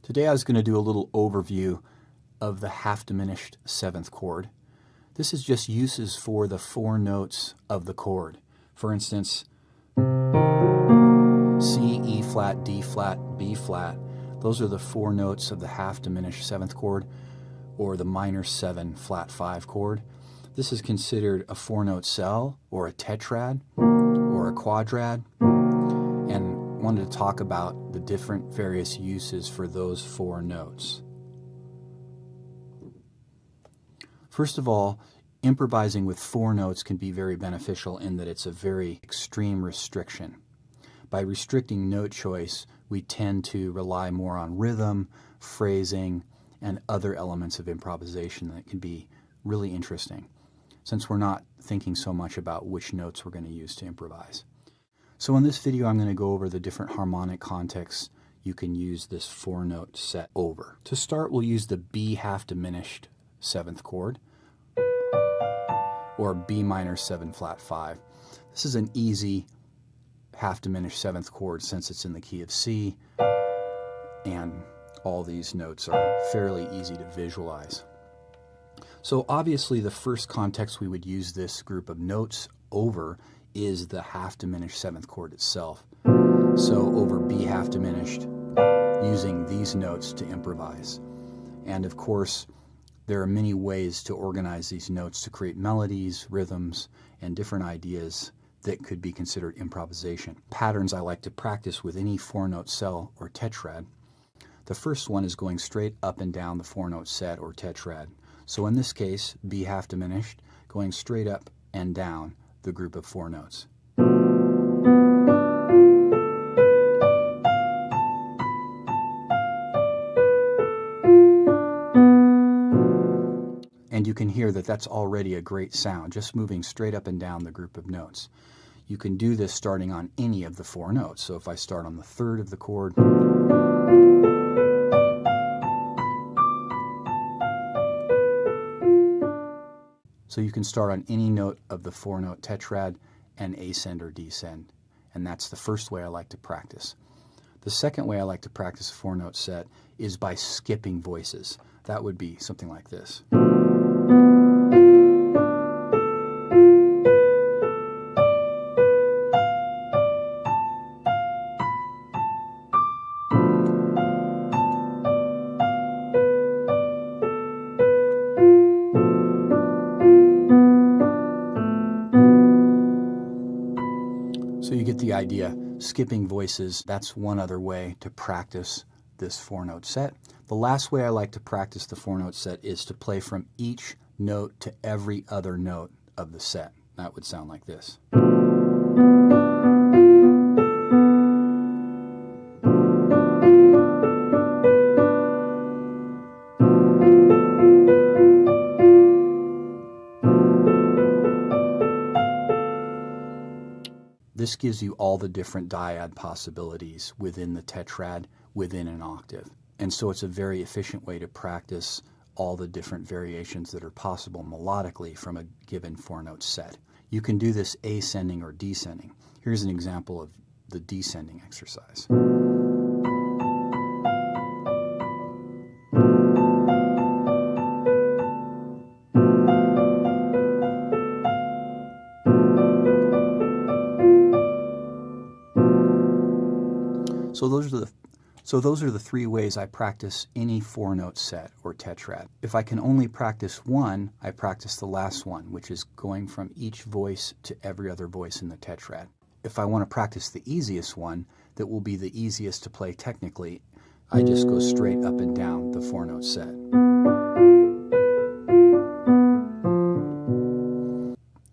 Today I was going to do a little overview of the half diminished seventh chord. This is just uses for the four notes of the chord. For instance, C, E flat, D flat, B flat. Those are the four notes of the half diminished seventh chord, or the minor 7 flat 5 chord. This is considered a four-note cell, or a tetrad, or a quadrad, and wanted to talk about the different various uses for those four notes. First of all, improvising with four notes can be very beneficial in that it's a very extreme restriction. By restricting note choice, we tend to rely more on rhythm, phrasing, and other elements of improvisation that can be really interesting, since we're not thinking so much about which notes we're going to use to improvise. So in this video, I'm going to go over the different harmonic contexts you can use this four-note set over. To start, we'll use the B half diminished seventh chord, or B minor 7 flat 5. This is an easy half diminished seventh chord since it's in the key of C, and all these notes are fairly easy to visualize. So obviously the first context we would use this group of notes over is the half diminished seventh chord itself. So over B half diminished, using these notes to improvise. And of course, there are many ways to organize these notes to create melodies, rhythms, and different ideas that could be considered improvisation. Patterns I like to practice with any four-note cell or tetrad. The first one is going straight up and down the four-note set or tetrad. So in this case, B half diminished, going straight up and down the group of four notes. And you can hear that that's already a great sound, just moving straight up and down the group of notes. You can do this starting on any of the four notes. So if I start on the third of the chord, so you can start on any note of the four-note tetrad and ascend or descend. And that's the first way I like to practice. The second way I like to practice a four-note set is by skipping voices. That would be something like this. So you get the idea. Skipping voices, that's one other way to practice this four-note set. The last way I like to practice the four-note set is to play from each note to every other note of the set. That would sound like this. This gives you all the different dyad possibilities within the tetrad, within an octave. And so it's a very efficient way to practice all the different variations that are possible melodically from a given four-note set. You can do this ascending or descending. Here's an example of the descending exercise. So those are the three ways I practice any four-note set or tetrad. If I can only practice one, I practice the last one, which is going from each voice to every other voice in the tetrad. If I want to practice the easiest one, that will be the easiest to play technically, I just go straight up and down the four-note set.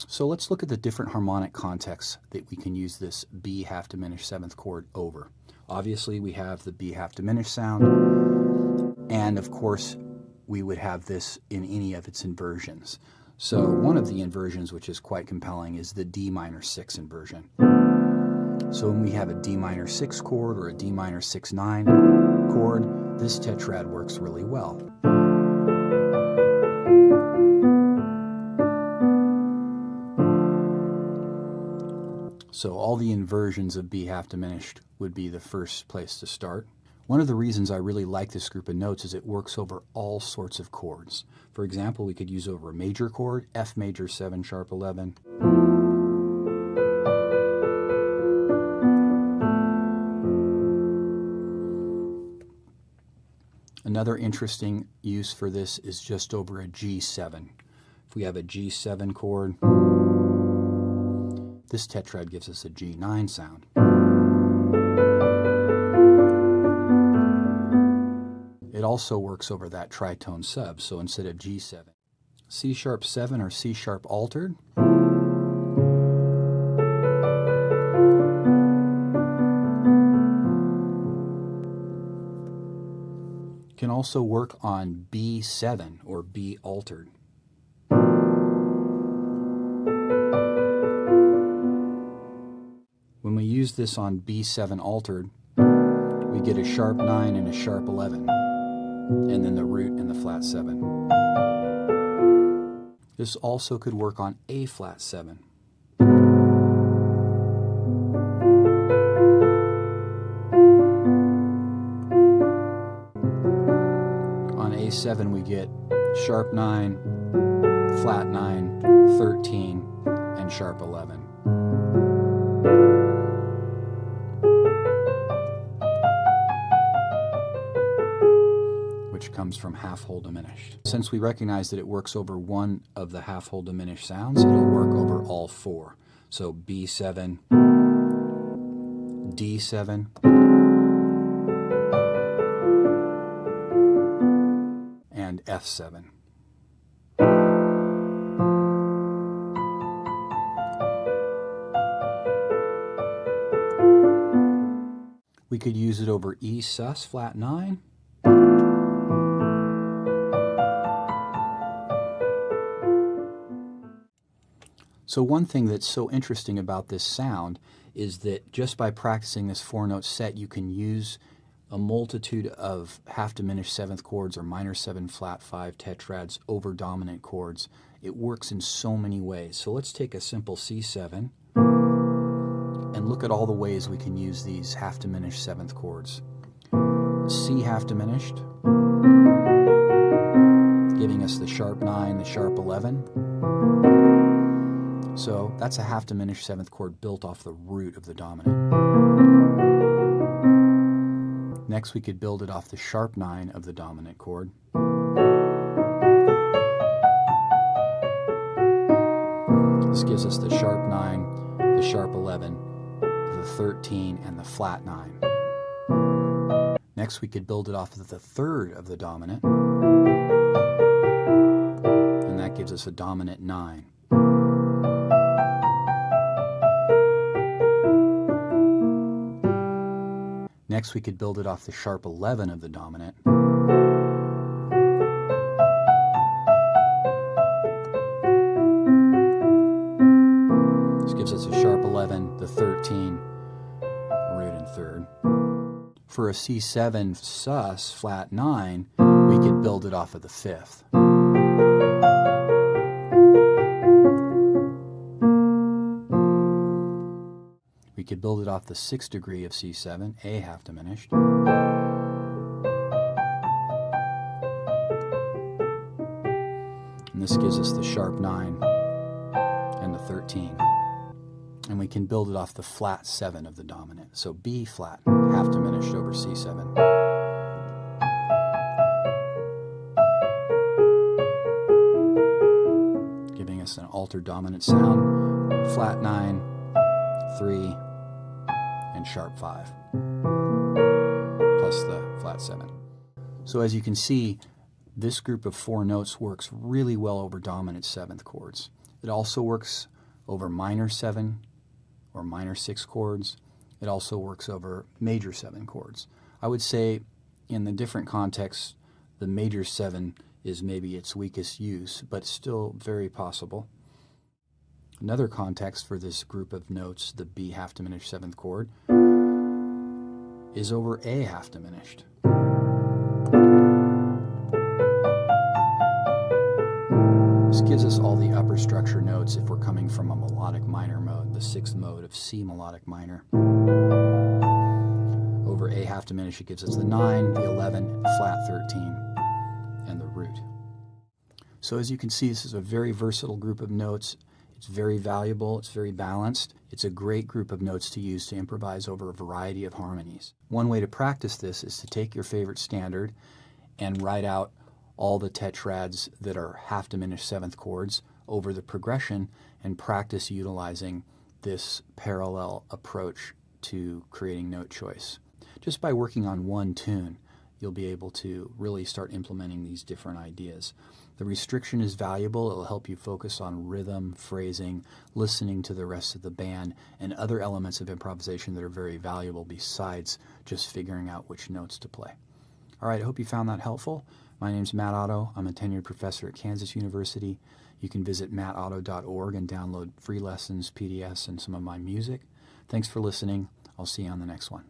So let's look at the different harmonic contexts that we can use this B half diminished seventh chord over. Obviously, we have the B half diminished sound, and of course, we would have this in any of its inversions. So one of the inversions, which is quite compelling, is the D minor 6 inversion. So when we have a D minor 6 chord or a D minor 6/9 chord, this tetrad works really well. So all the inversions of B half diminished would be the first place to start. One of the reasons I really like this group of notes is it works over all sorts of chords. For example, we could use over a major chord, F major 7 sharp 11. Another interesting use for this is just over a G7. If we have a G7 chord, this tetrad gives us a G9 sound. It also works over that tritone sub, so instead of G7, C sharp 7 or C sharp altered. Can also work on B7 or B altered. When we use this on B7 altered, we get a sharp 9 and a sharp 11, and then the root and the flat 7. This also could work on A flat 7. On A7 we get sharp 9, flat 9, 13, and sharp 11. Which comes from half-whole diminished. Since we recognize that it works over one of the half-whole diminished sounds, it'll work over all four. So B7, D7, and F7. We could use it over E sus flat 9. So one thing that's so interesting about this sound is that just by practicing this 4-note set, you can use a multitude of half-diminished 7th chords or minor 7 flat 5 tetrads over dominant chords. It works in so many ways. So let's take a simple C7 and look at all the ways we can use these half-diminished 7th chords. C half-diminished, giving us the sharp 9, the sharp 11. So that's a half-diminished 7th chord built off the root of the dominant. Next we could build it off the sharp 9 of the dominant chord. This gives us the sharp 9, the sharp 11, the 13, and the flat 9. Next we could build it off of the third of the dominant, and that gives us a dominant 9. Next we could build it off the sharp 11 of the dominant. This gives us a sharp 11, the 13, root and third. For a C7 sus flat 9, we could build it off of the 5th. We could build it off the 6th degree of C7, A half diminished. And this gives us the sharp 9 and the 13. And we can build it off the flat 7 of the dominant. So B flat, half diminished over C7. Giving us an altered dominant sound, flat 9, 3, and sharp 5, plus the flat 7. So as you can see, this group of 4 notes works really well over dominant 7th chords. It also works over minor 7 or minor 6 chords. It also works over major 7 chords. I would say in the different contexts, the major 7 is maybe its weakest use, but still very possible. Another context for this group of notes, the B half diminished 7th chord, is over A half diminished. This gives us all the upper structure notes if we're coming from a melodic minor mode, the 6th mode of C melodic minor. Over over A half diminished, it gives us the 9, the 11, flat 13, and the root. So as you can see, this is a very versatile group of notes. It's very valuable, it's very balanced. It's a great group of notes to use to improvise over a variety of harmonies. One way to practice this is to take your favorite standard and write out all the tetrads that are half diminished seventh chords over the progression and practice utilizing this parallel approach to creating note choice. Just by working on one tune, you'll be able to really start implementing these different ideas. The restriction is valuable. It will help you focus on rhythm, phrasing, listening to the rest of the band, and other elements of improvisation that are very valuable besides just figuring out which notes to play. All right, I hope you found that helpful. My name's Matt Otto. I'm a tenured professor at Kansas University. You can visit mattotto.org and download free lessons, PDFs, and some of my music. Thanks for listening. I'll see you on the next one.